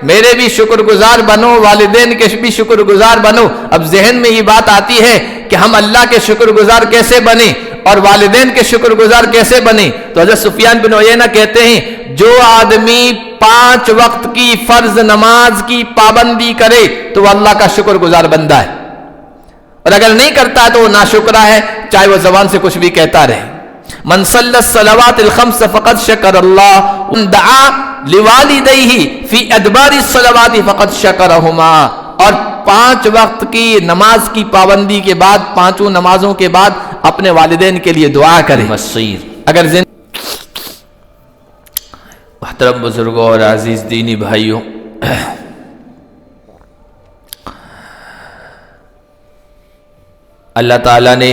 میرے بھی شکر گزار بنو، والدین کے بھی شکر گزار بنو۔ اب ذہن میں یہ بات آتی ہے کہ ہم اللہ کے شکر گزار کیسے بنیں اور والدین کے شکر گزار کیسے بنیں؟ تو حضرت سفیان بن عیینہ کہتے ہیں جو آدمی 5 وقت کی فرض نماز کی پابندی کرے تو وہ اللہ کا شکر گزار بندہ ہے، اور اگر نہیں کرتا ہے تو وہ ناشکرا ہے، چاہے وہ زبان سے کچھ بھی کہتا رہے۔ من صلی الصلوات الخمس فقد شکر اللہ دعا لوالدیہ فی ادبار الصلوات فقد شکرہما، اور 5 وقت کی نماز کی پابندی کے بعد، 5 نمازوں کے بعد اپنے والدین کے لیے دعا کریں۔ اگر محترم بزرگوں اور عزیز دینی بھائیوں، اللہ تعالیٰ نے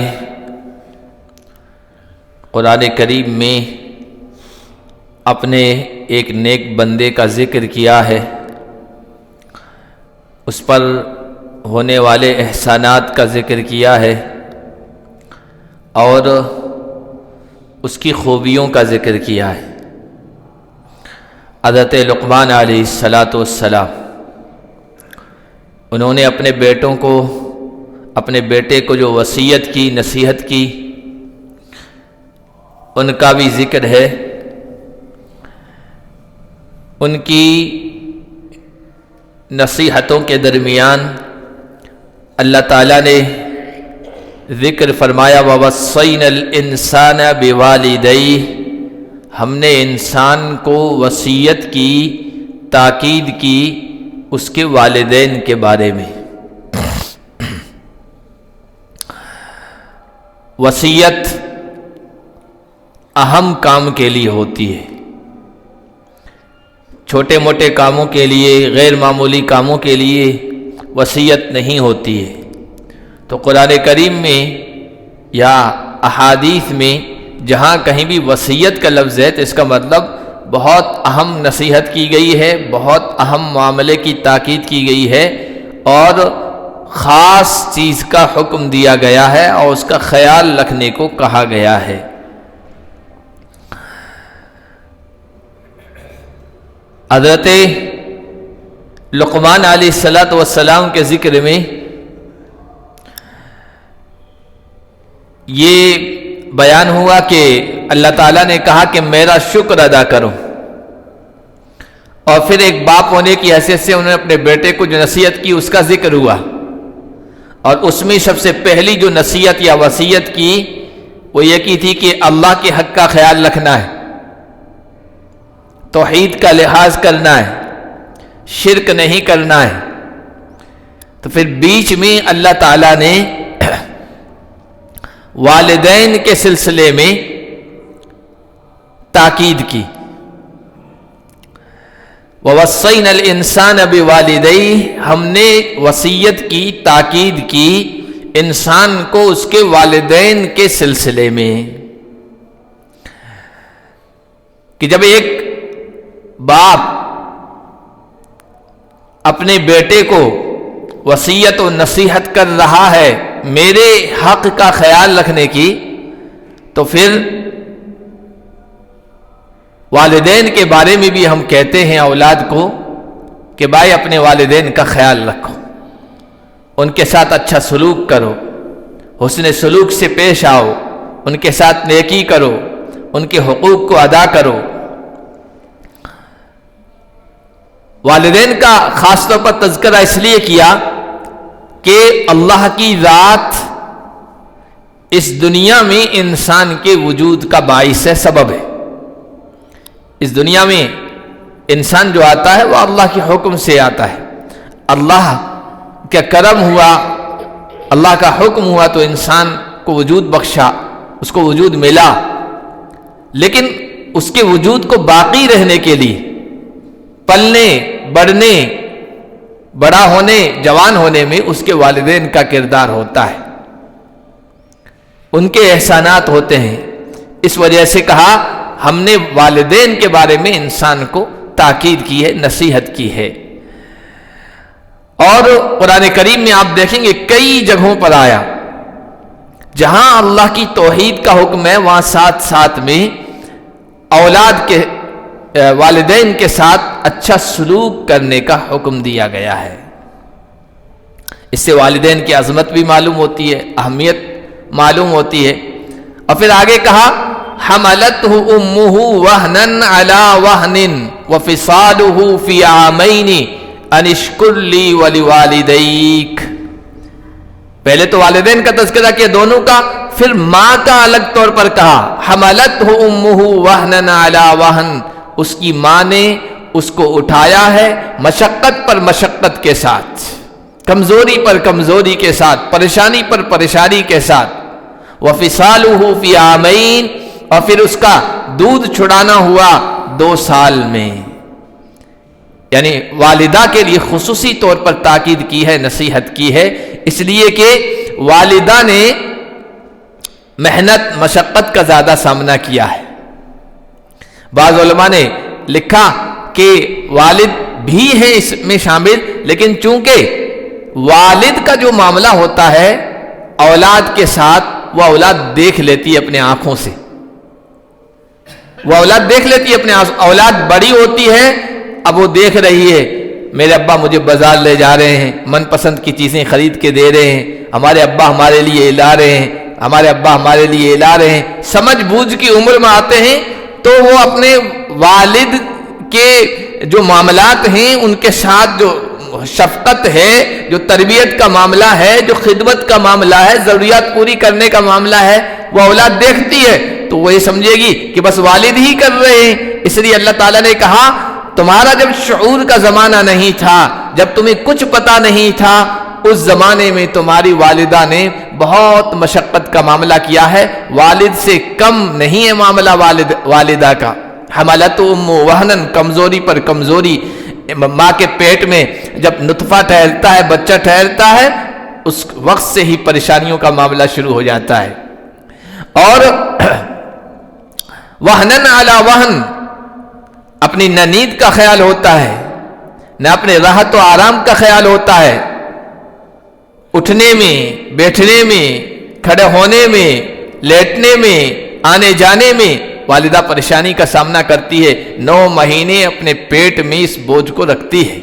قرآن کریم میں اپنے ایک نیک بندے کا ذکر کیا ہے، اس پر ہونے والے احسانات کا ذکر کیا ہے اور اس کی خوبیوں کا ذکر کیا ہے۔ حضرت لقمان علیہ السلام انہوں نے اپنے بیٹے کو جو وصیت کی، نصیحت کی، ان کا بھی ذکر ہے۔ ان کی نصیحتوں کے درمیان اللہ تعالیٰ نے ذکر فرمایا وَوَصَّيْنَا الْإِنسَانَ بِوَالِدَيْهِ، ہم نے انسان کو وصیت کی، تاکید کی اس کے والدین کے بارے میں۔ وصیت اہم کام کے لیے ہوتی ہے، چھوٹے موٹے کاموں کے لیے، غیر معمولی کاموں کے لیے وصیت نہیں ہوتی ہے۔ تو قرآن کریم میں یا احادیث میں جہاں کہیں بھی وصیت کا لفظ ہے تو اس کا مطلب بہت اہم نصیحت کی گئی ہے، بہت اہم معاملے کی تاکید کی گئی ہے اور خاص چیز کا حکم دیا گیا ہے اور اس کا خیال رکھنے کو کہا گیا ہے۔ حضرت لقمان علیہ السلام کے ذکر میں یہ بیان ہوا کہ اللہ تعالیٰ نے کہا کہ میرا شکر ادا کرو، اور پھر ایک باپ ہونے کی حیثیت سے انہوں نے اپنے بیٹے کو جو نصیحت کی اس کا ذکر ہوا، اور اس میں سب سے پہلی جو نصیحت یا وصیت کی وہ یہ کی تھی کہ اللہ کے حق کا خیال رکھنا ہے، توحید کا لحاظ کرنا ہے، شرک نہیں کرنا ہے۔ تو پھر بیچ میں اللہ تعالیٰ نے والدین کے سلسلے میں تاکید کی، وَوَصَّيْنَا الْإِنسَانَ بِوَالِدَيْهِ، ہم نے وصیت کی، تاکید کی انسان کو اس کے والدین کے سلسلے میں، کہ جب ایک باپ اپنے بیٹے کو وصیت و نصیحت کر رہا ہے میرے حق کا خیال رکھنے کی، تو پھر والدین کے بارے میں بھی ہم کہتے ہیں اولاد کو کہ بھائی اپنے والدین کا خیال رکھو، ان کے ساتھ اچھا سلوک کرو، حسن سلوک سے پیش آؤ، ان کے ساتھ نیکی کرو، ان کے حقوق کو ادا کرو۔ والدین کا خاص طور پر تذکرہ اس لیے کیا کہ اللہ کی ذات اس دنیا میں انسان کے وجود کا باعث ہے، سبب ہے۔ اس دنیا میں انسان جو آتا ہے وہ اللہ کے حکم سے آتا ہے، اللہ کا کرم ہوا، اللہ کا حکم ہوا تو انسان کو وجود بخشا، اس کو وجود ملا، لیکن اس کے وجود کو باقی رہنے کے لیے پلنے، بڑھنے، بڑا ہونے، جوان ہونے میں اس کے والدین کا کردار ہوتا ہے، ان کے احسانات ہوتے ہیں۔ اس وجہ سے کہا ہم نے والدین کے بارے میں انسان کو تاکید کی ہے، نصیحت کی ہے۔ اور قرآن کریم میں آپ دیکھیں گے کئی جگہوں پر آیا جہاں اللہ کی توحید کا حکم ہے، وہاں ساتھ ساتھ میں اولاد کے والدین کے ساتھ اچھا سلوک کرنے کا حکم دیا گیا ہے۔ اس سے والدین کی عظمت بھی معلوم ہوتی ہے، اہمیت معلوم ہوتی ہے۔ اور پھر آگے کہا حملتہ امہ وہنا علی وہن وفصالہ فی عامین ان اشکر لی ولوالدیک۔ پہلے تو والدین کا تذکرہ کیا دونوں کا، پھر ماں کا الگ طور پر کہا حملتہ امہ وہنا علی وہن، اس کی ماں نے اس کو اٹھایا ہے مشقت پر مشقت کے ساتھ، کمزوری پر کمزوری کے ساتھ، پریشانی پر پریشانی کے ساتھ۔ وفصالہ فی عامین، اور پھر اس کا دودھ چھڑانا ہوا 2 سال میں۔ یعنی والدہ کے لیے خصوصی طور پر تاکید کی ہے، نصیحت کی ہے، اس لیے کہ والدہ نے محنت مشقت کا زیادہ سامنا کیا ہے۔ بعض علماء نے لکھا کہ والد بھی ہیں اس میں شامل، لیکن چونکہ والد کا جو معاملہ ہوتا ہے اولاد کے ساتھ، وہ اولاد دیکھ لیتی ہے اپنے آنکھوں سے، وہ اولاد دیکھ لیتی ہے اپنے اولاد بڑی ہوتی ہے، اب وہ دیکھ رہی ہے میرے ابا مجھے بازار لے جا رہے ہیں، من پسند کی چیزیں خرید کے دے رہے ہیں، ہمارے ابا ہمارے لیے لا رہے ہیں، ہمارے ابا ہمارے لیے لا رہے ہیں۔ سمجھ بوجھ کی عمر میں آتے ہیں تو وہ اپنے والد کے جو معاملات ہیں ان کے ساتھ جو شفقت ہے، جو تربیت کا معاملہ ہے، جو خدمت کا معاملہ ہے، ضروریات پوری کرنے کا معاملہ ہے، وہ اولاد دیکھتی ہے تو وہ یہ سمجھے گی کہ بس والد ہی کر رہے ہیں۔ اس لیے اللہ تعالیٰ نے کہا تمہارا جب شعور کا زمانہ نہیں تھا، جب تمہیں کچھ پتا نہیں تھا، اس زمانے میں تمہاری والدہ نے بہت مشقت کا معاملہ کیا ہے، والد سے کم نہیں ہے معاملہ والدہ کا۔ حملت ام وہنن، کمزوری پر کمزوری۔ ماں کے پیٹ میں جب نطفہ ٹھہرتا ہے، بچہ ٹھہرتا ہے، اس وقت سے ہی پریشانیوں کا معاملہ شروع ہو جاتا ہے۔ اور وہنن علی وہن، اپنی نہ نیند کا خیال ہوتا ہے، نہ اپنے راحت و آرام کا خیال ہوتا ہے، اٹھنے میں، بیٹھنے میں، کھڑے ہونے میں، لیٹنے میں، آنے جانے میں والدہ پریشانی کا سامنا کرتی ہے۔ 9 مہینے اپنے پیٹ میں اس بوجھ کو رکھتی ہے،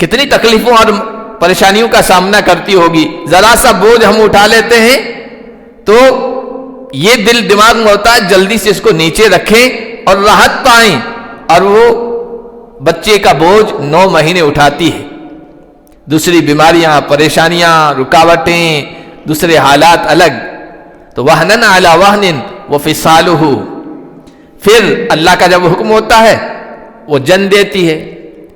کتنی تکلیفوں اور پریشانیوں کا سامنا کرتی ہوگی۔ ذرا سا بوجھ ہم اٹھا لیتے ہیں تو یہ دل دماغ میں ہوتا ہے جلدی سے اس کو نیچے رکھیں اور راحت پائیں، اور وہ بچے کا بوجھ 9 مہینے اٹھاتی ہے۔ دوسری بیماریاں، پریشانیاں، رکاوٹیں، دوسرے حالات الگ۔ تو وہنن علی وہن وفصالہ، پھر اللہ کا جب حکم ہوتا ہے وہ جن دیتی ہے،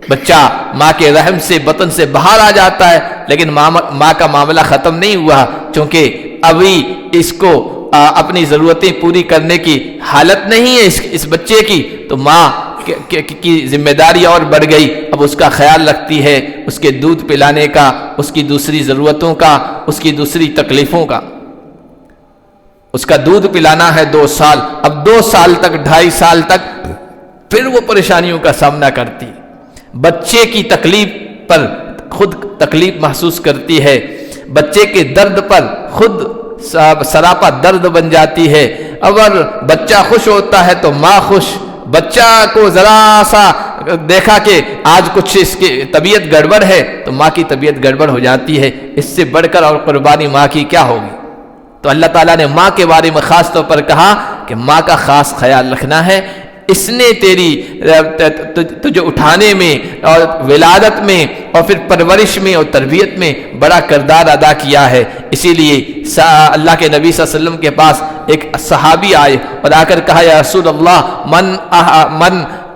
بچہ ماں کے رحم سے، بطن سے باہر آ جاتا ہے، لیکن ماں کا معاملہ ختم نہیں ہوا، چونکہ ابھی اس کو اپنی ضرورتیں پوری کرنے کی حالت نہیں ہے اس بچے کی، تو ماں کی ذمہ داری اور بڑھ گئی۔ اب اس کا خیال رکھتی ہے، اس کے دودھ پلانے کا، اس کی دوسری ضرورتوں کا، اس کی دوسری تکلیفوں کا۔ اس کا دودھ پلانا ہے 2 سال، اب 2 سال تک، 2.5 سال تک پھر وہ پریشانیوں کا سامنا کرتی، بچے کی تکلیف پر خود تکلیف محسوس کرتی ہے، بچے کے درد پر خود سراپا درد بن جاتی ہے۔ اگر بچہ خوش ہوتا ہے تو ماں خوش، بچہ کو ذرا سا دیکھا کہ آج کچھ اس کی طبیعت گڑبڑ ہے تو ماں کی طبیعت گڑبڑ ہو جاتی ہے۔ اس سے بڑھ کر اور قربانی ماں کی کیا ہوگی؟ تو اللہ تعالیٰ نے ماں کے بارے میں خاص طور پر کہا کہ ماں کا خاص خیال رکھنا ہے، اس نے تیری تجھے اٹھانے میں اور ولادت میں اور پھر پرورش میں اور تربیت میں بڑا کردار ادا کیا ہے۔ اسی لیے اللہ کے نبی صلی اللہ علیہ وسلم کے پاس ایک صحابی آئے اور آ کر کہا یا رسول اللہ من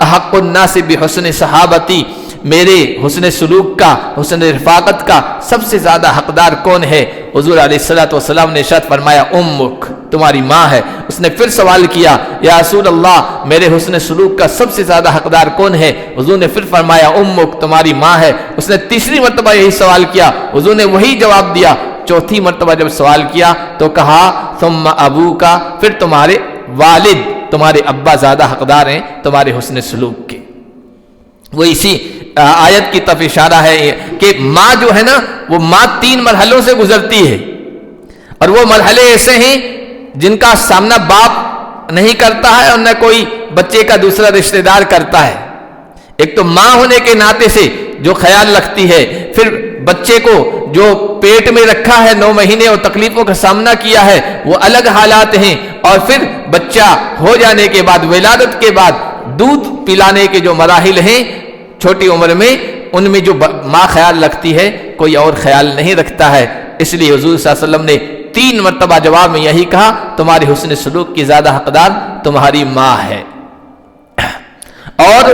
احق الناس بحسن صحابتی، میرے حسن سلوک کا، حسن رفاقت کا سب سے زیادہ حقدار کون ہے؟ حضور علیہ الصلوۃ والسلام نے ارشاد فرمایا امک، تمہاری ماں ہے۔ اس نے پھر سوال کیا یا رسول اللہ میرے حسن سلوک کا سب سے زیادہ حقدار کون ہے؟ حضور نے پھر فرمایا امک، تمہاری ماں ہے۔ اس نے تیسری مرتبہ یہی سوال کیا، حضور نے وہی جواب دیا۔ چوتھی مرتبہ جب سوال کیا تو کہا ثم ابوکا، پھر تمہارے والد، تمہارے ابا زیادہ حقدار ہیں تمہارے حسن سلوک کے۔ وہ اسی آیت کی طرف اشارہ ہے کہ ماں جو ہے نا، وہ ماں 3 مرحلوں سے گزرتی ہے، اور وہ مرحلے ایسے ہیں جن کا سامنا باپ نہیں کرتا ہے اور نہ کوئی بچے کا دوسرا رشتہ دار کرتا ہے. ایک تو ماں ہونے کے ناطے سے جو خیال رکھتی ہے، پھر بچے کو جو پیٹ میں رکھا ہے 9 مہینے اور تکلیفوں کا سامنا کیا ہے وہ الگ حالات ہیں، اور پھر بچہ ہو جانے کے بعد، ولادت کے بعد دودھ پلانے کے جو مراحل ہیں چھوٹی عمر میں، ان میں جو ماں خیال رکھتی ہے کوئی اور خیال نہیں رکھتا ہے. اس لیے حضور صلی اللہ علیہ وسلم نے 3 مرتبہ جواب میں یہی کہا، تمہارے حسن سلوک کی زیادہ حقدار تمہاری ماں ہے. اور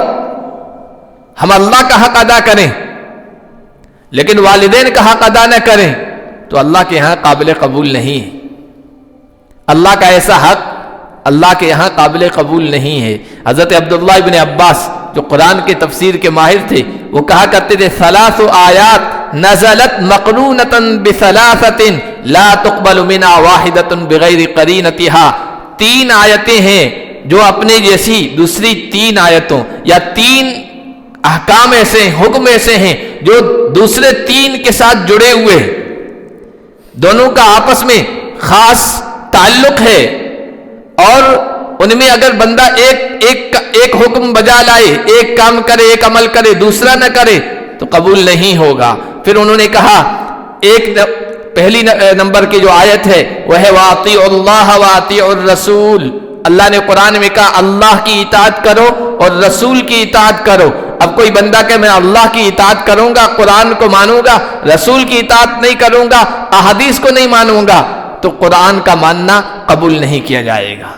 ہم اللہ کا حق ادا کریں لیکن والدین کا حق ادا نہ کریں تو اللہ کے یہاں قابل قبول نہیں ہے. اللہ کا ایسا حق اللہ کے یہاں قابل قبول نہیں ہے. حضرت عبداللہ ابن عباس جو قرآن کے تفسیر کے ماہر تھے وہ کہا کرتے تھے 3 آیات نزلت مقرونۃ بثلاثۃ لا تقبل منها واحدۃ بغیر قرینتها. 3 آیتیں ہیں جو اپنے جیسی دوسری 3 آیتوں یا 3 احکام ایسے ہیں، حکم ایسے ہیں جو دوسرے 3 کے ساتھ جڑے ہوئے ہیں، دونوں کا آپس میں خاص تعلق ہے، اور ان میں اگر بندہ ایک حکم بجا لائے، ایک کام کرے، ایک عمل کرے، دوسرا نہ کرے تو قبول نہیں ہوگا. پھر انہوں نے کہا پہلی نمبر کی جو آیت ہے وہ ہے وَأَطِيعُوا اللَّهَ وَأَطِيعُوا الرَّسُولَ. اللہ نے قرآن میں کہا اللہ کی اطاعت کرو اور رسول کی اطاعت کرو. اب کوئی بندہ کہ میں اللہ کی اطاعت کروں گا، قرآن کو مانوں گا، رسول کی اطاعت نہیں کروں گا، احادیث کو نہیں مانوں گا، تو قرآن کا ماننا قبول نہیں کیا جائے گا.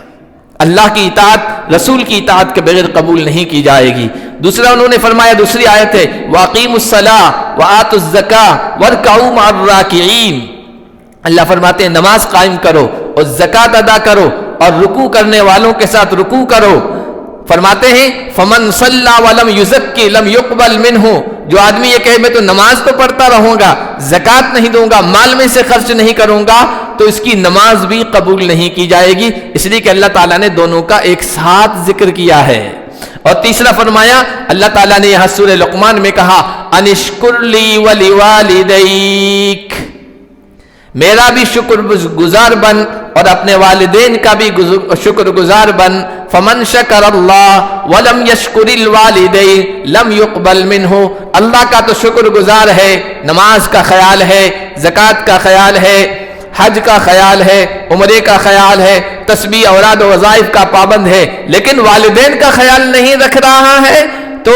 اللہ کی اطاعت رسول کی اطاعت کے بغیر قبول نہیں کی جائے گی. دوسرا انہوں نے فرمایا، دوسری آیت ہے وَأَقِيمُوا الصَّلَاةَ وَآتُوا الزَّكَاةَ وَارْكَعُوا مَعَ الرَّاكِعِينَ. اللہ فرماتے ہیں نماز قائم کرو اور زکوٰۃ ادا کرو اور رکوع کرنے والوں کے ساتھ رکوع کرو. فرماتے ہیں فمن صلی ولم یزکی لم یقبل منہ. جو آدمی یہ کہے میں تو نماز تو پڑھتا رہوں گا، زکوٰۃ نہیں دوں گا، مال میں سے خرچ نہیں کروں گا، تو اس کی نماز بھی قبول نہیں کی جائے گی. اس لیے کہ اللہ تعالیٰ نے دونوں کا ایک ساتھ ذکر کیا ہے. اور تیسرا فرمایا اللہ تعالیٰ نے یہاں سورہ لقمان میں کہا انشکر لی ولوالدیک. میرا بھی شکر گزار بن اور اپنے والدین کا بھی شکر گزار بن. فمن شکر اللہ ولم یشکر الوالدین لم یقبل منہ. اللہ کا تو شکر گزار ہے، نماز کا خیال ہے، زکوٰۃ کا خیال ہے، حج کا خیال ہے، عمرے کا خیال ہے، تسبیح اوراد و وظائف کا پابند ہے، لیکن والدین کا خیال نہیں رکھ رہا ہے تو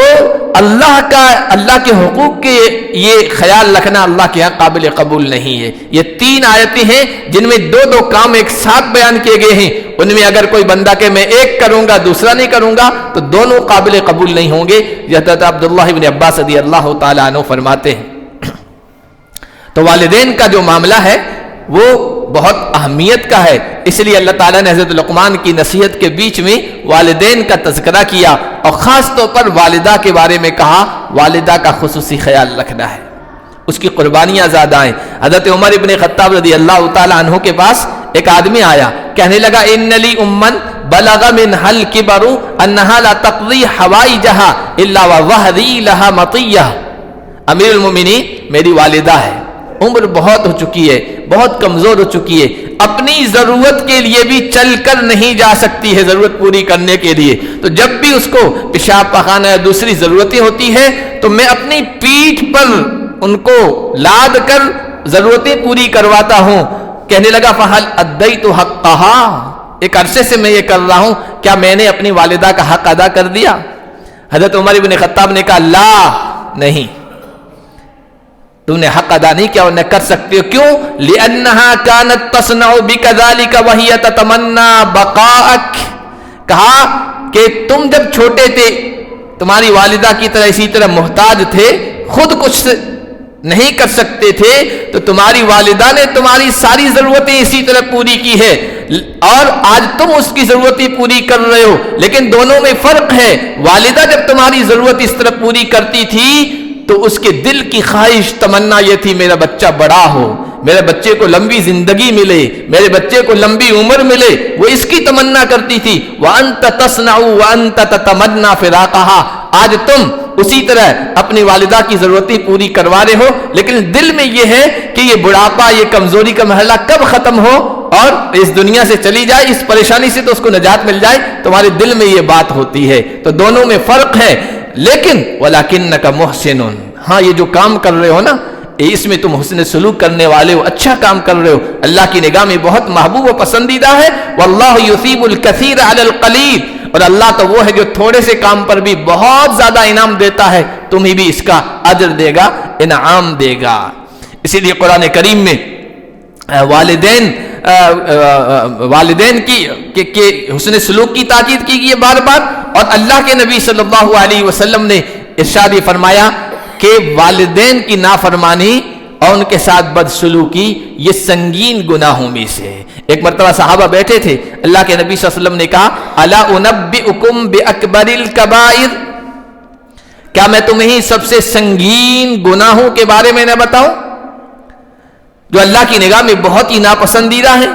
اللہ کے حقوق کے یہ خیال رکھنا اللہ کے یہاں قابل قبول نہیں ہے. یہ 3 آیتیں ہیں جن میں 2 کام ایک ساتھ بیان کیے گئے ہیں. ان میں اگر کوئی بندہ کہ میں ایک کروں گا دوسرا نہیں کروں گا تو دونوں قابل قبول نہیں ہوں گے. حضرت عبداللہ ابن عباس رضی اللہ تعالیٰ عنہ فرماتے ہیں تو والدین کا جو معاملہ ہے وہ بہت اہمیت کا ہے. اس لیے اللہ تعالیٰ نے حضرت لقمان کی نصیحت کے بیچ میں والدین کا تذکرہ کیا اور خاص طور پر والدہ کے بارے میں کہا والدہ کا خصوصی خیال رکھنا ہے، اس کی قربانیاں زیادہ ہیں. حضرت عمر ابن خطاب رضی اللہ تعالیٰ عنہ کے پاس ایک آدمی آیا، کہنے لگا ان لی امن بلغ منها الكبر انها لا تقضي حوائجها الا وظهري لها مطیہ. امیر المومنین میری والدہ ہے، عمر بہت ہو چکی ہے، بہت کمزور ہو چکی ہے، اپنی ضرورت کے لیے بھی چل کر نہیں جا سکتی ہے ضرورت پوری کرنے کے لیے. تو جب بھی اس کو پیشاب پخانا یا دوسری ضرورتیں ہوتی ہیں تو میں اپنی پیٹھ پر ان کو لاد کر ضرورتیں پوری کرواتا ہوں. کہنے لگا فہل ادیت حقہا. ایک عرصے سے میں یہ کر رہا ہوں، کیا میں نے اپنی والدہ کا حق ادا کر دیا؟ حضرت عمر ابن خطاب نے کہا لا، نہیں، تو نے حق ادا نہیں کیا اور نہ کر سکتے ہو. کیوں؟ لِأَنَّهَا كَانَتْ تَصْنَعُ بِكَ ذَلِكَ وَهِيَ تَتَمَنَّى بَقَاءَكَ. کہا کہ تم جب چھوٹے تھے تمہاری والدہ کی طرح اسی طرح محتاج تھے، خود کچھ نہیں کر سکتے تھے، تو تمہاری والدہ نے تمہاری ساری ضرورتیں اسی طرح پوری کی ہے اور آج تم اس کی ضرورتیں پوری کر رہے ہو. لیکن دونوں میں فرق ہے. والدہ جب تمہاری ضرورت اس طرح پوری کرتی تھی تو اس کے دل کی خواہش تمنا یہ تھی میرا بچہ بڑا ہو، میرے بچے کو لمبی زندگی ملے، میرے بچے کو لمبی عمر ملے، وہ اس کی تمنا کرتی تھی. وَأَنْتَ تَصْنَعُ وَأَنْتَ تَتَمَنَّى فِرَاقَهَا. آج تم اسی طرح اپنی والدہ کی ضرورتیں پوری کروا رہے ہو، لیکن دل میں یہ ہے کہ یہ بڑھاپا، یہ کمزوری کا مرحلہ کب ختم ہو اور اس دنیا سے چلی جائے، اس پریشانی سے تو اس کو نجات مل جائے، تمہارے دل میں یہ بات ہوتی ہے. تو دونوں میں فرق ہے. لیکن وَلَكِنَّكَ مُحْسِنٌ، ہاں یہ جو کام کر رہے ہو نا، اس میں تم حسن سلوک کرنے والے ہو، اچھا کام کر رہے ہو، اللہ کی نگاہ میں بہت محبوب و پسندیدہ ہے. وَاللَّهُ يُثِيبُ الْكَثِيرَ عَلَى الْقَلِيلِ، اور اللہ تو وہ ہے جو تھوڑے سے کام پر بھی بہت زیادہ انعام دیتا ہے. تمہیں بھی اس کا اجر دے گا، انعام دے گا. اسی لیے قرآن کریم میں والدین کی حسن سلوک کی تاکید کی گئی ہے بار بار. اور اللہ کے نبی صلی اللہ علیہ وسلم نے ارشاد فرمایا کہ والدین کی نافرمانی اور ان کے ساتھ بدسلوکی یہ سنگین گناہوں میں سے ہے. ایک مرتبہ صحابہ بیٹھے تھے، اللہ کے نبی صلی اللہ علیہ وسلم نے کہا الا انبئکم باکبر الکبائر، کیا میں تمہیں سب سے سنگین گناہوں کے بارے میں نہ بتاؤں جو اللہ کی نگاہ میں بہت ہی ناپسندیدہ ہے؟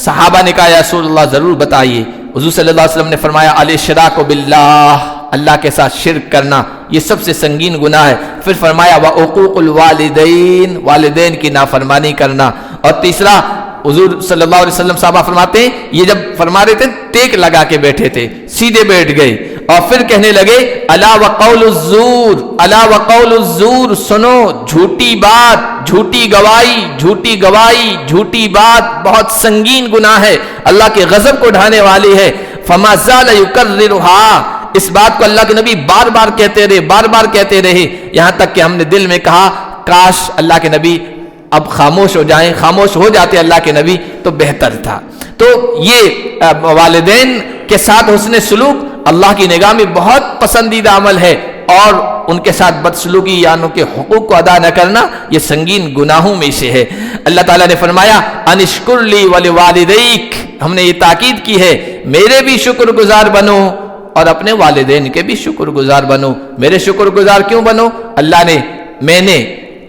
صحابہ نے کہا یا رسول اللہ ضرور بتائیے. حضور صلی اللہ علیہ وسلم نے فرمایا الاشراک باللہ، اللہ کے ساتھ شرک کرنا یہ سب سے سنگین گناہ ہے. پھر فرمایا وعقوق الوالدین، والدین کی نافرمانی کرنا. اور تیسرا حضور صلی اللہ علیہ وسلم صحابہ فرماتے ہیں یہ جب فرما رہے تھے ٹیک لگا کے بیٹھے تھے، سیدھے بیٹھ گئے اور پھر کہنے لگے الا وقول الزور، الا وقول الزور، سنو جھوٹی بات، جھوٹی گواہی، جھوٹی بات بہت سنگین گناہ ہے، اللہ کے غضب کو ڈھانے والی ہے. فما زال یکررها، اس بات کو اللہ کے نبی بار بار کہتے رہے یہاں تک کہ ہم نے دل میں کہا کاش اللہ کے نبی اب خاموش ہو جاتے اللہ کے نبی تو بہتر تھا. تو یہ والدین کے ساتھ حسن سلوک اللہ کی نگاہ میں بہت پسندیدہ عمل ہے، اور ان کے ساتھ بدسلوکی یا ان کے حقوق کو ادا نہ کرنا یہ سنگین گناہوں میں سے ہے. اللہ تعالیٰ نے فرمایا انشکر لی ولوالدیک، ہم نے یہ تاکید کی ہے میرے بھی شکر گزار بنو اور اپنے والدین کے بھی شکر گزار بنو. میرے شکر گزار کیوں بنو؟ اللہ نے میں نے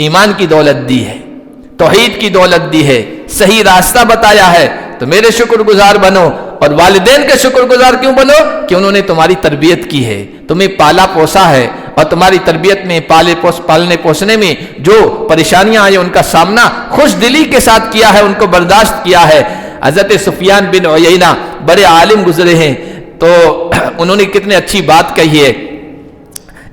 ایمان کی دولت دی ہے، توحید کی دولت دی ہے، صحیح راستہ بتایا ہے، تو میرے شکر گزار بنو. اور والدین کے شکر گزار کیوں بنو؟ کہ انہوں نے تمہاری تربیت کی ہے، تمہیں پالا پوسا ہے، اور تمہاری تربیت میں پالنے پوسنے میں جو پریشانیاں آئی ان کا سامنا خوش دلی کے ساتھ کیا ہے، ان کو برداشت کیا ہے. حضرت سفیان بن عیینہ بڑے عالم گزرے ہیں، تو انہوں نے کتنے اچھی بات کہی ہے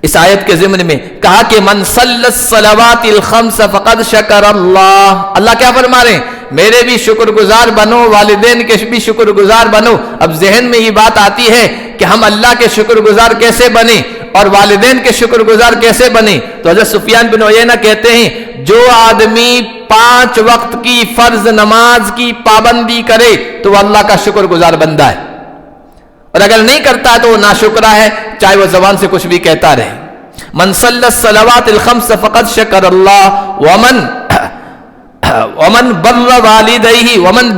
اس آیت کے ضمن میں. کہا کہ من صلی الصلوات الخمس فقد شکر اللہ. اللہ کیا فرما رہے ہیں؟ میرے بھی شکر گزار بنو، والدین کے بھی شکر گزار بنو. اب ذہن میں یہ بات آتی ہے کہ ہم اللہ کے شکر گزار کیسے بنیں اور والدین کے شکر گزار کیسے بنیں. تو حضرت سفیان بن عیینہ کہتے ہیں جو آدمی 5 وقت کی فرض نماز کی پابندی کرے تو وہ اللہ کا شکر گزار بندہ ہے، اور اگر نہیں کرتا تو وہ ناشکرا ہے، چاہے وہ زبان سے کچھ بھی کہتا رہے. من صلی الصلوات الخمس فقد شکر اللہ ومن بر والدیہ ومن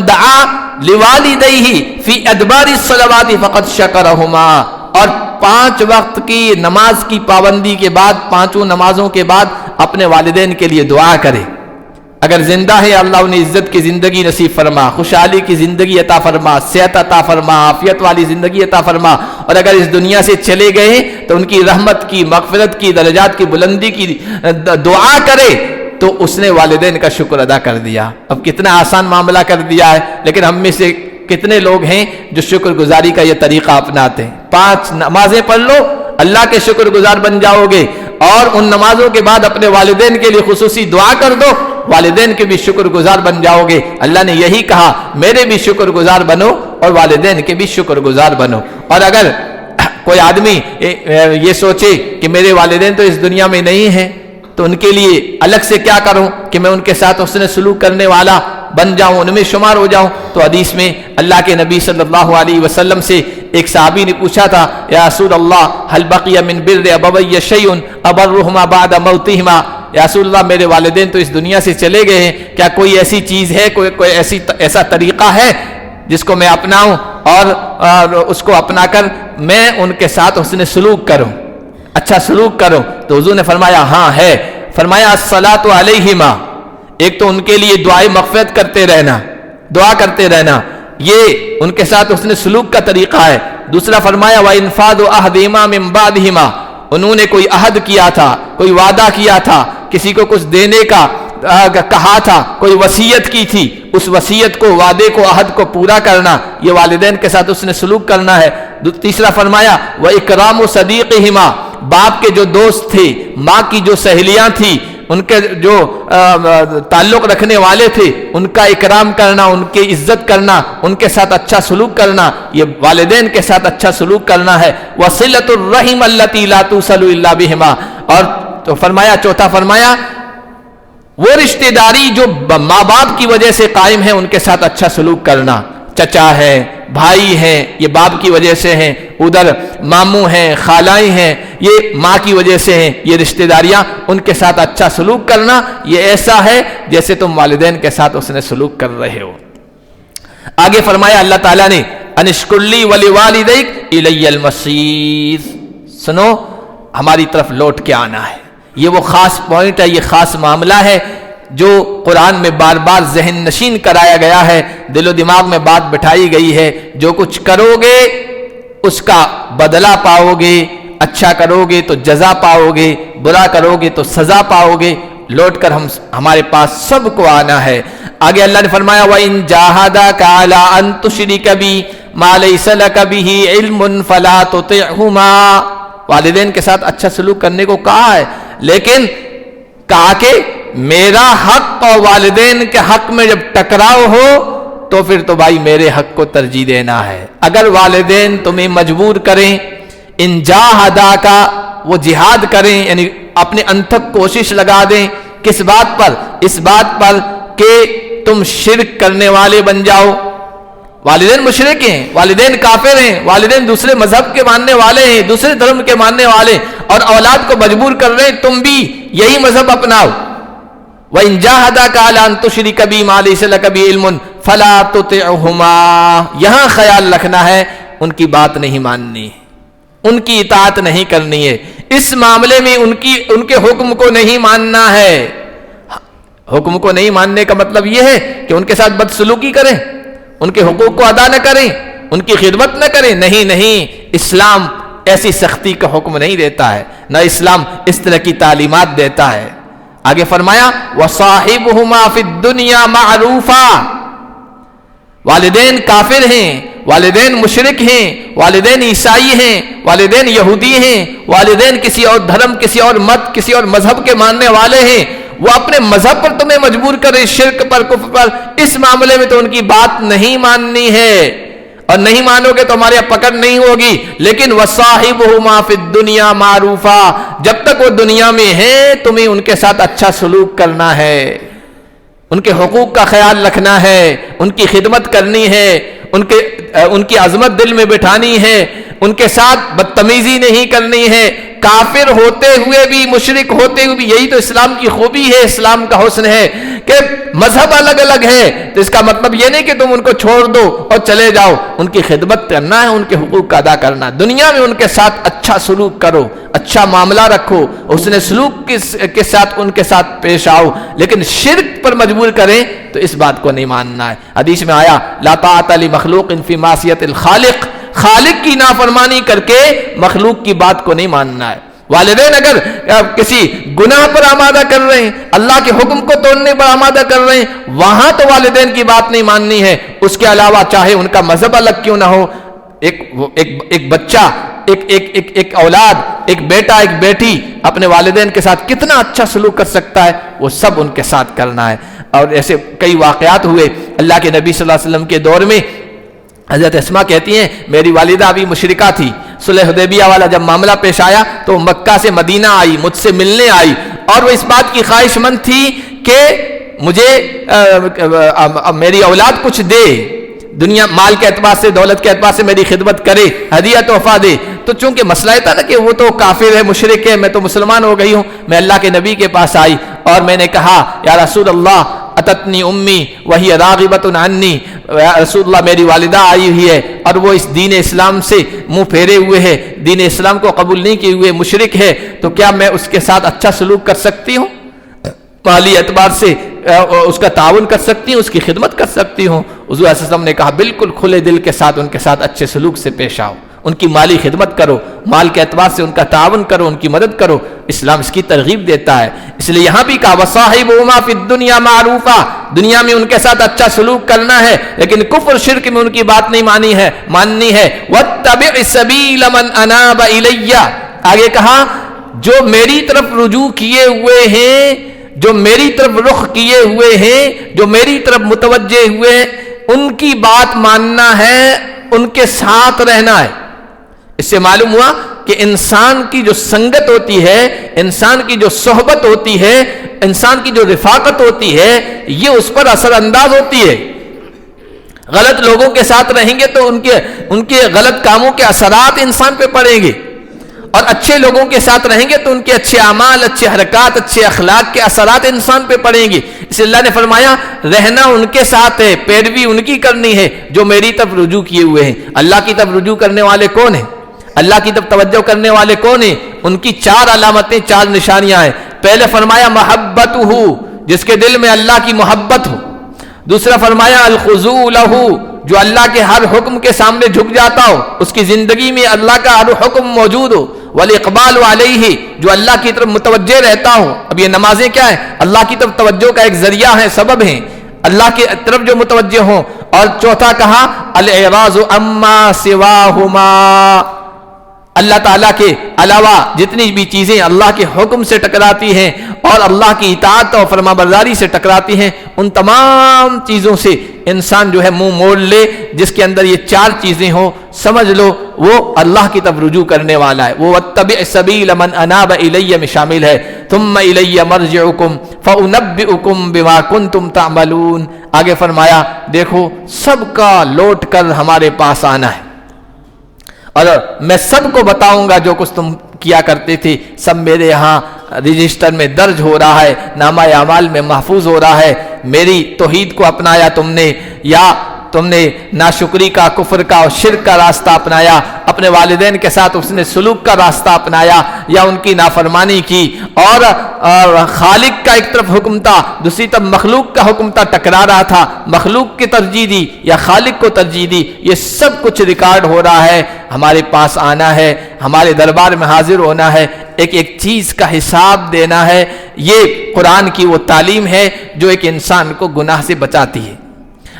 دعا لوالدیہ فی ادبار الصلوات فقد شکرہما. اور 5 وقت کی نماز کی پابندی کے بعد، 5 نمازوں کے بعد اپنے والدین کے لیے دعا کرے. اگر زندہ ہے اللہ انہیں عزت کی زندگی نصیب فرما، خوشحالی کی زندگی عطا فرما، صحت عطا فرما، عافیت والی زندگی عطا فرما. اور اگر اس دنیا سے چلے گئے ہیں تو ان کی رحمت کی، مغفرت کی، درجات کی بلندی کی دعا کرے تو اس نے والدین کا شکر ادا کر دیا. اب کتنا آسان معاملہ کر دیا ہے، لیکن ہم میں سے کتنے لوگ ہیں جو شکر گزاری کا یہ طریقہ اپناتے ہیں؟ 5 نمازیں پڑھ لو، اللہ کے شکر گزار بن جاؤ گے، اور ان نمازوں کے بعد اپنے والدین کے لیے خصوصی دعا کر دو، والدین کے بھی شکر گزار بن جاؤ گے. اللہ نے یہی کہا میرے بھی شکر گزار بنو اور والدین کے بھی شکر گزار بنو. اور اگر کوئی آدمی یہ سوچے کہ میرے والدین تو اس دنیا میں نہیں ہیں تو ان کے لیے الگ سے کیا کروں کہ میں ان کے ساتھ حسن سلوک کرنے والا بن جاؤں، ان میں شمار ہو جاؤں. تو حدیث میں اللہ کے نبی صلی اللہ علیہ وسلم سے ایک صحابی نے پوچھا تھا یا رسول اللہ هل بقي من بر ابوي شيء ابرهما بعد موتهما. یا رسول اللہ میرے والدین تو اس دنیا سے چلے گئے ہیں، کیا کوئی ایسی چیز ہے، کوئی ایسا طریقہ ہے جس کو میں اپناؤں اور اس کو اپنا کر میں ان کے ساتھ حسن سلوک کروں، اچھا سلوک کروں؟ تو حضور نے فرمایا ہاں ہے. فرمایا الصلاۃ علیہما، ایک تو ان کے لیے دعائے مغفرت کرتے رہنا، دعا کرتے رہنا، یہ ان کے ساتھ حسن سلوک کا طریقہ ہے. دوسرا فرمایا وَإِنْفَاذُ أَحْدِهِمَا مِنْ بَعْدِهِمَا، انہوں نے کوئی عہد کیا تھا، کوئی وعدہ کیا تھا، کسی کو کچھ دینے کا کہا تھا، کوئی وصیت کی تھی، اس وصیت کو، وعدے کو، عہد کو پورا کرنا، یہ والدین کے ساتھ اس نے سلوک کرنا ہے۔ تیسرا فرمایا وَإِكْرَامُ صَدِيقِهِمَا، باپ کے جو دوست تھے، ماں کی جو سہیلیاں تھیں، ان کے جو تعلق رکھنے والے تھے، ان کا اکرام کرنا، ان کی عزت کرنا، ان کے ساتھ اچھا سلوک کرنا، یہ والدین کے ساتھ اچھا سلوک کرنا ہے۔ وَصِلَةُ الرَّحِمِ الَّتِي لَا تُوصَلُ إِلَّا بِهِمَا، اور تو فرمایا، چوتھا فرمایا وہ رشتہ داری جو ماں باپ کی وجہ سے قائم ہے، ان کے ساتھ اچھا سلوک کرنا، چچا ہے، بھائی ہیں، یہ باپ کی وجہ سے ہیں، ادھر ماموں ہیں، خالائیں ہیں، یہ ماں کی وجہ سے ہیں، یہ رشتہ داریاں، ان کے ساتھ اچھا سلوک کرنا، یہ ایسا ہے جیسے تم والدین کے ساتھ اس نے سلوک کر رہے ہو۔ آگے فرمایا اللہ تعالیٰ نے ان اشکر لی ولوالدیک الی المصیر، سنو ہماری طرف لوٹ کے آنا ہے۔ یہ وہ خاص پوائنٹ ہے، یہ خاص معاملہ ہے جو قرآن میں بار بار ذہن نشین کرایا گیا ہے، دل و دماغ میں بات بٹھائی گئی ہے۔ جو کچھ کرو گے اس کا بدلہ پاؤ گے، اچھا کرو گے تو جزا پاؤ گے، برا کرو گے تو سزا پاؤ گے، لوٹ کر ہمارے پاس سب کو آنا ہے۔ آگے اللہ نے فرمایا وَإِن جَاهَدَاكَ عَلَىٰ أَن تُشْرِكَ بِي مَا لَيْسَ لَكَ بِهِ عِلْمٌ فَلَا تُطِعْهُمَا، والدین کے ساتھ اچھا سلوک کرنے کو کہا ہے، لیکن کہا کہ میرا حق اور والدین کے حق میں جب ٹکراؤ ہو تو پھر تو بھائی میرے حق کو ترجیح دینا ہے۔ اگر والدین تمہیں مجبور کریں، ان جاہداک، وہ جہاد کریں، یعنی اپنے انتھک کوشش لگا دیں، کس بات پر؟ اس بات پر کہ تم شرک کرنے والے بن جاؤ۔ والدین مشرک ہیں، والدین کافر ہیں، والدین دوسرے مذہب کے ماننے والے ہیں، دوسرے دھرم کے ماننے والے، اور اولاد کو مجبور کر رہے ہیں تم بھی یہی مذہب اپناؤ۔ وَإِن جَاهَدَاكَ عَلَىٰ أَن تُشْرِكَ بِي مَا لَيْسَ لَكَ بِهِ عِلْمٌ فَلَا تُطِعْهُمَا، یہاں خیال رکھنا ہے ان کی بات نہیں ماننی، ان کی اطاعت نہیں کرنی ہے، اس معاملے میں ان کے حکم کو نہیں ماننا ہے۔ حکم کو نہیں ماننے کا مطلب یہ ہے کہ ان کے ساتھ بدسلوکی کریں، ان کے حقوق کو ادا نہ کریں، ان کی خدمت نہ کریں، نہیں، اسلام ایسی سختی کا حکم نہیں دیتا ہے، نہ اسلام اس طرح کی تعلیمات دیتا ہے۔ آگے فرمایا وَصَاحِبْهُمَا فِي الدُّنْيَا مَعْرُوفًا، والدین کافر ہیں، والدین مشرک ہیں، والدین عیسائی ہیں، والدین یہودی ہیں، والدین کسی اور دھرم، کسی اور مت، کسی اور مذہب کے ماننے والے ہیں، وہ اپنے مذہب پر تمہیں مجبور کرے، شرک پر، کفر پر، اس معاملے میں تو ان کی بات نہیں ماننی ہے، اور نہیں مانو گے تو ہمارے یہاں پکڑ نہیں ہوگی۔ لیکن وَصَاحِبْهُمَا فِي الدُّنْيَا مَعْرُوفًا، جب تک وہ دنیا میں ہیں تمہیں ان کے ساتھ اچھا سلوک کرنا ہے، ان کے حقوق کا خیال رکھنا ہے، ان کی خدمت کرنی ہے، ان کی عظمت دل میں بٹھانی ہے، ان کے ساتھ بدتمیزی نہیں کرنی ہے، کافر ہوتے ہوئے بھی، مشرک ہوتے ہوئے بھی۔ یہی تو اسلام کی خوبی ہے، اسلام کا حسن ہے کہ مذہب الگ الگ ہے تو اس کا مطلب یہ نہیں کہ تم ان کو چھوڑ دو اور چلے جاؤ، ان کی خدمت کرنا ہے، ان کے حقوق کا ادا کرنا، دنیا میں ان کے ساتھ اچھا سلوک کرو، اچھا معاملہ رکھو، حسن سلوک کے ساتھ ان کے ساتھ پیش آؤ، لیکن شرک پر مجبور کریں تو اس بات کو نہیں ماننا ہے۔ حدیث میں آیا لا طاعۃ لمخلوق فی معصیۃ الخالق، خالق کی نافرمانی کر کے مخلوق کی بات کو نہیں ماننا ہے۔ والدین اگر کسی گناہ پر آمادہ کر رہے ہیں، اللہ کے حکم کو توڑنے پر آمادہ کر رہے ہیں، وہاں تو والدین کی بات نہیں ماننی ہے۔ اس کے علاوہ چاہے ان کا مذہب الگ کیوں نہ ہو، ایک بچہ، ایک اولاد، ایک بیٹا، ایک بیٹی اپنے والدین کے ساتھ کتنا اچھا سلوک کر سکتا ہے، وہ سب ان کے ساتھ کرنا ہے۔ اور ایسے کئی واقعات ہوئے اللہ کے نبی صلی اللہ علیہ وسلم کے دور میں۔ حضرت اسما کہتی ہیں میری والدہ ابھی مشرکہ تھی، صلح حدیبیہ والا جب معاملہ پیش آیا تو مکہ سے مدینہ آئی، مجھ سے ملنے آئی، اور وہ اس بات کی خواہش مند تھی کہ مجھے میری اولاد کچھ دے، دنیا مال کے اعتبار سے، دولت کے اعتبار سے میری خدمت کرے، ہدیہ تحفہ دے۔ تو چونکہ مسئلہ تھا نا کہ وہ تو کافر ہے، مشرک ہے، میں تو مسلمان ہو گئی ہوں، میں اللہ کے نبی کے پاس آئی اور میں نے کہا یا رسول اللہ اتتنی امی وہی راغبۃ عنی، رسول اللہ میری والدہ آئی ہوئی ہے اور وہ اس دین اسلام سے منہ پھیرے ہوئے ہے، دین اسلام کو قبول نہیں کیے ہوئے مشرک ہے، تو کیا میں اس کے ساتھ اچھا سلوک کر سکتی ہوں، مالی اعتبار سے اس کا تعاون کر سکتی ہوں، اس کی خدمت کر سکتی ہوں؟ حضور صلی اللہ علیہ وسلم نے کہا بالکل کھلے دل کے ساتھ ان کے ساتھ اچھے سلوک سے پیش آؤ، ان کی مالی خدمت کرو، مال کے اعتبار سے ان کا تعاون کرو، ان کی مدد کرو، اسلام اس کی ترغیب دیتا ہے۔ اس لیے یہاں بھی کہا وَصَاحِبُهُمَا فِي الدُّنْيَا مَعْرُوفًا، دنیا میں ان کے ساتھ اچھا سلوک کرنا ہے، لیکن کفر شرک میں ان کی بات نہیں ماننی ہے۔ وَاتَّبِعْ سَبِيلَ مَنْ أَنَابَ إِلَيَّ، آگے کہا جو میری طرف رجوع کیے ہوئے ہیں، جو میری طرف رخ کیے ہوئے ہیں، جو میری طرف متوجہ ہوئے ہیں، ان کی بات ماننا ہے، ان کے ساتھ رہنا ہے۔ اس سے معلوم ہوا کہ انسان کی جو سنگت ہوتی ہے، انسان کی جو صحبت ہوتی ہے، انسان کی جو رفاقت ہوتی ہے، یہ اس پر اثر انداز ہوتی ہے۔ غلط لوگوں کے ساتھ رہیں گے تو ان کے غلط کاموں کے اثرات انسان پہ پڑیں گے، اور اچھے لوگوں کے ساتھ رہیں گے تو ان کے اچھے اعمال، اچھے حرکات، اچھے اخلاق کے اثرات انسان پہ پڑیں گے۔ اس اللہ نے فرمایا رہنا ان کے ساتھ ہے، پیروی ان کی کرنی ہے جو میری طرف رجوع کیے ہوئے ہیں۔ اللہ کی طرف رجوع کرنے والے کون ہیں؟ اللہ کی طرف توجہ کرنے والے کون ہیں؟ ان کی 4 علامتیں، 4 نشانیاں ہیں۔ پہلے فرمایا محبتہ، جس کے دل میں اللہ کی محبت ہو۔ دوسرا فرمایا الخضوع لہ، جو اللہ کے ہر حکم کے سامنے جھک جاتا ہو، اس کی زندگی میں اللہ کا ہر حکم موجود ہو۔ والاقبال علیہ، جو اللہ کی طرف متوجہ رہتا ہو۔ اب یہ نمازیں کیا ہیں؟ اللہ کی طرف توجہ کا ایک ذریعہ ہے، سبب ہیں، اللہ کی طرف جو متوجہ ہوں۔ اور چوتھا کہا الاعراض عما سواہما، اللہ تعالیٰ کے علاوہ جتنی بھی چیزیں اللہ کے حکم سے ٹکراتی ہیں اور اللہ کی اطاعت اور فرمانبرداری سے ٹکراتی ہیں، ان تمام چیزوں سے انسان جو ہے منہ موڑ لے۔ جس کے اندر یہ 4 چیزیں ہوں، سمجھ لو وہ اللہ کی طرف رجوع کرنے والا ہے۔ وہ وَاتَّبِعْ سَبِيلَ مَنْ أَنَابَ إِلَيَّ میں شامل ہے۔ ثُمَّ إِلَيَّ مَرْجِعُكُمْ فَأُنَبِّئُكُمْ بِمَا كُنْتُمْ تَعْمَلُونَ، آگے فرمایا دیکھو سب کا لوٹ کر ہمارے پاس آنا ہے، اور میں سب کو بتاؤں گا جو کچھ تم کیا کرتے تھے، سب میرے ہاں رجسٹر میں درج ہو رہا ہے، نامہ اعمال میں محفوظ ہو رہا ہے۔ میری توحید کو اپنایا تم نے، یا تم نے ناشکری کا، کفر کا اور شرک کا راستہ اپنایا، اپنے والدین کے ساتھ اس نے سلوک کا راستہ اپنایا یا ان کی نافرمانی کی، اور خالق کا ایک طرف حکم تھا، دوسری طرف مخلوق کا حکم تھا، ٹکرا رہا تھا، مخلوق کی ترجیح دی یا خالق کو ترجیح دی، یہ سب کچھ ریکارڈ ہو رہا ہے۔ ہمارے پاس آنا ہے، ہمارے دربار میں حاضر ہونا ہے، ایک ایک چیز کا حساب دینا ہے۔ یہ قرآن کی وہ تعلیم ہے جو ایک انسان کو گناہ سے بچاتی ہے،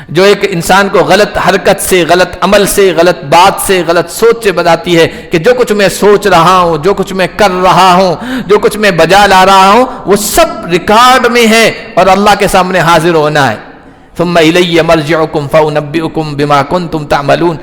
جو ایک انسان کو غلط حرکت سے، غلط عمل سے، غلط بات سے، غلط سوچ سے بچاتی ہے کہ جو کچھ میں سوچ رہا ہوں، جو کچھ میں کر رہا ہوں، جو کچھ میں بجا لا رہا ہوں، وہ سب ریکارڈ میں ہے اور اللہ کے سامنے حاضر ہونا ہے۔ ثم الی مرجعکم فانبئکم بما کنتم تعملون۔